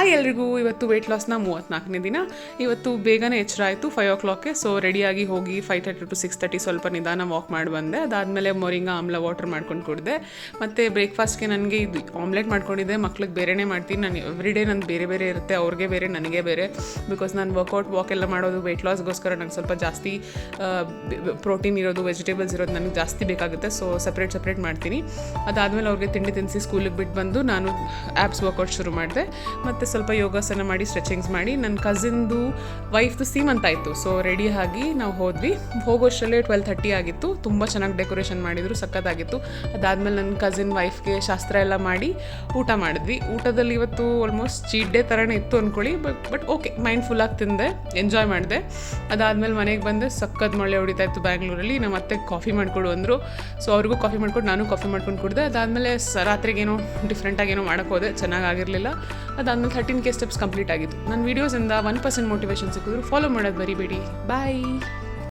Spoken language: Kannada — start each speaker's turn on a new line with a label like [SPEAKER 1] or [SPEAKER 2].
[SPEAKER 1] ಹಾಯ್ ಎಲ್ರಿಗೂ, ಇವತ್ತು ವೆಯ್ಟ್ ಲಾಸ್ನ 34ನೇ ದಿನ. ಇವತ್ತು ಬೇಗನೆ ಎಚ್ಚರ ಆಯಿತು 5 o'clockಗೆ. ಸೊ ರೆಡಿಯಾಗಿ ಹೋಗಿ 5:30 to 6:30 ಸ್ವಲ್ಪ ನಿಧಾನ ವಾಕ್ ಮಾಡಿ ಬಂದೆ. ಅದಾದಮೇಲೆ ಮೊರಿಂಗಾ ಆಮ್ಲ ವಾಟರ್ ಮಾಡ್ಕೊಂಡು ಕುಡಿದೆ. ಮತ್ತು ಬ್ರೇಕ್ಫಾಸ್ಟ್ಗೆ ನನಗೆ ಇದು ಆಮ್ಲೆಟ್ ಮಾಡ್ಕೊಂಡಿದ್ದೆ. ಮಕ್ಳಿಗೆ ಬೇರೆನೇ ಮಾಡ್ತೀನಿ. ನಾನು ಎವ್ರಿಡೇ ನಂದು ಬೇರೆ ಬೇರೆ ಇರುತ್ತೆ, ಅವ್ರಿಗೆ ಬೇರೆ ನನಗೆ ಬೇರೆ. ಬಿಕಾಸ್ ನಾನು ವಾಕ್ ಎಲ್ಲ ಮಾಡೋದು ವೆಯ್ಟ್ ಲಾಸ್ಗೋಸ್ಕರ ನಂಗೆ ಸ್ವಲ್ಪ ಜಾಸ್ತಿ ಪ್ರೋಟೀನ್ ಇರೋದು, ವೆಜಿಟೇಬಲ್ಸ್ ಇರೋದು ನನಗೆ ಜಾಸ್ತಿ ಬೇಕಾಗುತ್ತೆ. ಸೊ ಸಪ್ರೇಟ್ ಮಾಡ್ತೀನಿ. ಅದಾದಮೇಲೆ ಅವ್ರಿಗೆ ತಿಂಡಿ ತಿನ್ನಿಸಿ ಸ್ಕೂಲಿಗೆ ಬಿಟ್ಟು ಬಂದು ನಾನು ಆ್ಯಪ್ಸ್ ವರ್ಕೌಟ್ ಶುರು ಮಾಡಿದೆ. ಮತ್ತು ಸ್ವಲ್ಪ ಯೋಗಾಸನ ಮಾಡಿ ಸ್ಟ್ರೆಚಿಂಗ್ಸ್ ಮಾಡಿ ನನ್ನ ಕಸಿನ್ದು ವೈಫ್ದು ಸೀಮಂತ ಆಯಿತು. ಸೊ ರೆಡಿ ಆಗಿ ನಾವು ಹೋದ್ವಿ. ಹೋಗೋಷ್ಟರಲ್ಲೇ 12:30 ಆಗಿತ್ತು. ತುಂಬ ಚೆನ್ನಾಗಿ ಡೆಕೋರೇಷನ್ ಮಾಡಿದರು, ಸಕ್ಕತ್ತಾಗಿತ್ತು. ಅದಾದಮೇಲೆ ನನ್ನ ಕಸಿನ್ ವೈಫ್ಗೆ ಶಾಸ್ತ್ರ ಎಲ್ಲ ಮಾಡಿ ಊಟ ಮಾಡಿದ್ವಿ. ಊಟದಲ್ಲಿ ಇವತ್ತು ಆಲ್ಮೋಸ್ಟ್ ಚೀಟ್ ಡೇ ಥರನೇ ಇತ್ತು ಅಂದ್ಕೊಳ್ಳಿ. ಬಟ್ ಓಕೆ, ಮೈಂಡ್ಫುಲ್ಲಾಗಿ ತಿಂದೆ, ಎಂಜಾಯ್ ಮಾಡಿದೆ. ಅದಾದಮೇಲೆ ಮನೆಗೆ ಬಂದೆ. ಸಕ್ಕತ್ ಮಳೆ ಹೊಡಿತಾ ಇತ್ತು ಬ್ಯಾಂಗ್ಳೂರಲ್ಲಿ. ನಮ್ಮ ಅತ್ತೆ ಕಾಫಿ ಮಾಡಿಕೊಡು ಅಂದರು. ಸೊ ಅವ್ರಿಗೂ ಕಾಫಿ ಮಾಡ್ಕೊಂಡು ನಾನು ಕಾಫಿ ಮಾಡ್ಕೊಂಡು ಕುಡಿದೆ. ಅದಾದಮೇಲೆ ರಾತ್ರಿಗೇನೋ ಡಿಫ್ರೆಂಟಾಗೇನೋ ಮಾಡೋಕ್ಕೆ ಹೋದೆ, ಚೆನ್ನಾಗಿರಲಿಲ್ಲ. ಅದಾದಮೇಲೆ 13K ಸ್ಟೆಪ್ಸ್ ಕಂಪ್ಲೀಟ್ ಆಗಿತ್ತು. ನನ್ನ ವೀಡಿಯೋಸಿಂದ 1% ಮೋಟಿವೇಶನ್ ಸಿಕ್ಕಿದ್ರು. ಫಾಲೋ ಮಾಡೋದು ಮರಿಬೇಡಿ. ಬಾಯ್.